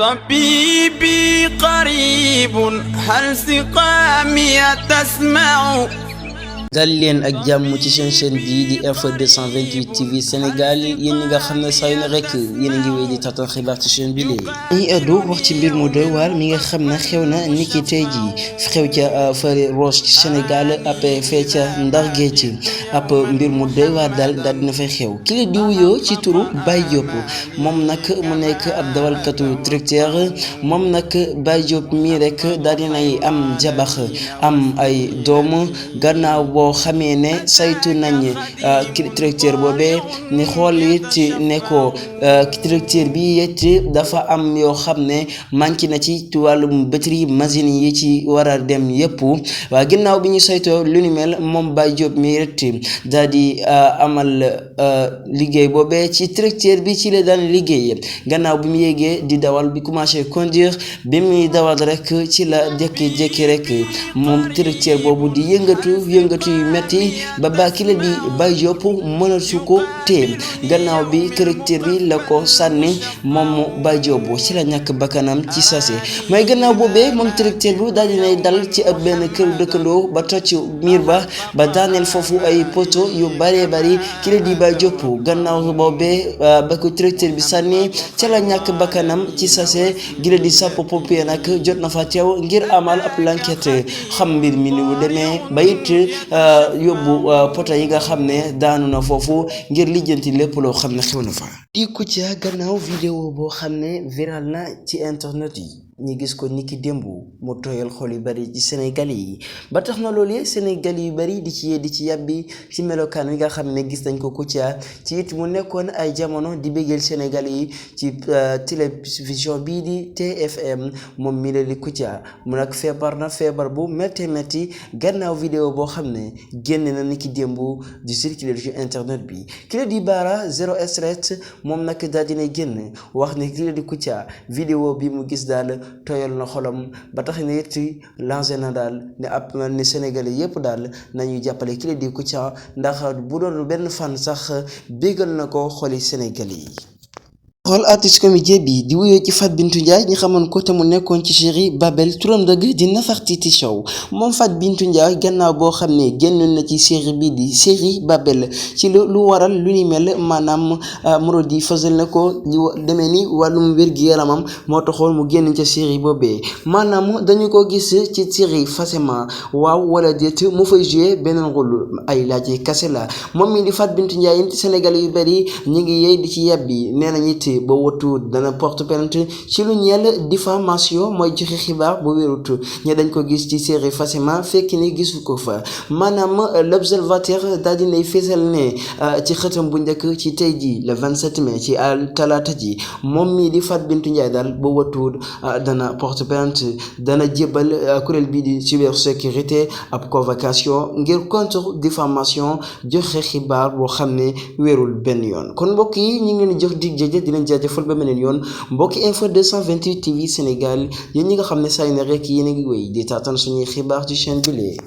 طبيبي قريب هل سقامي تسمع dal leen ak jàmm ci seen chaîne bii di Info 228 TV Sénégal yéen ñi nga xam ne saa yu ne rek yéen a ngi wéy di taataan xibaar ci chaîne bi léegi. ñi addu wax ci mbir mu doy waar mi nga xam ne xew na niki tey jii xew ca Fare Roche ci Sénégal ab fee ca Ndar Géej ab mbir mu doy waar daal dina fay xew ki la di wuyoo ci turu Baye Diop moom nag mu nekk ab dawalkatu tracteur moom nag Baye Diop mii rek daal dinay am jabax am ay doom gannaaw boo xamee ne saytu nañ tracteur boobee ni xool it ne ko tracteur bi it dafa am yoo xam ne manqué na ci wàllum batterie machine yi ci war a dem yëpp waa ginnaaw bi ñu saytoo lu ni mel moom Baye Diop mi it daal di amal liggéey boobee ci tracteur bi ci la daan liggéey gannaaw bi mu yéegee di dawal bi commencé conduire bi muy dawal rek ci la jékki-jékki rek moom tracteur boobu di yëngatu yu metti ba ki la di Baye Diop mënatu ko téye gannaaw bi tracteur bi la ko sànni moom Baye Diop ci la ñàkk bakkanam ci sase may gannaaw boobee moom tracteur bi daal dinay dal ci ab benn këru dëkkandoo ba toj miir ba daaneel foofu ay poto yu bari ki la di Baye Diop gannaaw boobee ba ko tracteur bi sànni ci la ñàkk bakkanam ci sase gi la di sapeurs-pompiers nag jot na fa teew ngir amal ab l'enquête xam mbir mi ni mu demee ba it yóbbu poto yi nga xam ne daanu na foofu ngir lijjanti lépp loo xam ne xew na fa. di Kouthia gannaaw vidéo boo xam ne viral na ci internet yi ñi gis ko niki démb mu tooyal xol yu bari ci Sénégal yi ba tax na loolu Sénégal yu bari di ci yàbbi ci melokaan wi nga xam ne gis nañ ko Kouthia ci it mu nekkoon ay jamono di béggeel Sénégal yi ci télévision bii di TFM moom mi la di Kouthia mu nag feebar na feebar bu métti gannaaw vidéo boo xam ne génn na niki démb di circuler ci internet bi ki la di Bara Zero Stress moom nag daal dinay génn wax ne ki la di Kouthia vidéo bi mu gis daal tooyal na xolam ba tax ne it lancé na daal ne ab ne Sénégalais yépp daal nañu jàppale ki la di Kouthia ndax bu doon benn fan sax bégal na ko xoli Sénégalais yi. xool artiste comédien bi di wuyoo ci Fat Bintou Ndiaye ñi xamoon ko te mu nekkoon ci série Babel turam dëgg di Nefertiti Show moom Fat Bintou Ndiaye gannaaw boo xam ne génnoon na ci série bi di série Babel ci lu waral lu ni mel maanaam Marodi fasal na ko ñu demee ni wàllum wér-gi-yaramam moo taxoon mu génn ca série boobee maanaam dañu ko gis ci série Fassema waaw wala déet mu fay joué beneen rôle ay laaj kase la moom mi di Fat Bintou Ndiaye Sénégal yu bari ñu ngi yey di ci yàbbi nee nañ it ba watu dana porte plainte ci lu ñeel diffamation mooy joxe xibaar bu wérut ñe dañ ko gis ci série Fassema fekk ni gisu ko fa maanaam l'observateur daal dinay feesal ne ci xëtam bu njëkk ci tey ji le 27 mai ci talaata ji moom mii di Fat Bintou Ndiaye daal ba watu dana porte plainte dana jébbal kuréel bii di cybersécurité ab convocation ngir contre diffamation joxe xibaar boo xam ne wérul benn yoon kon mbokk yi ñu ngi leen jox dig jëjë di leen jaajëfal ba beneen yoon mbokki Info 228 TV Sénégal yéen ñi nga xam ne saa yu ne rek yéen a ngi wéy di taataan suñuy xibaar ci chaîne bi lee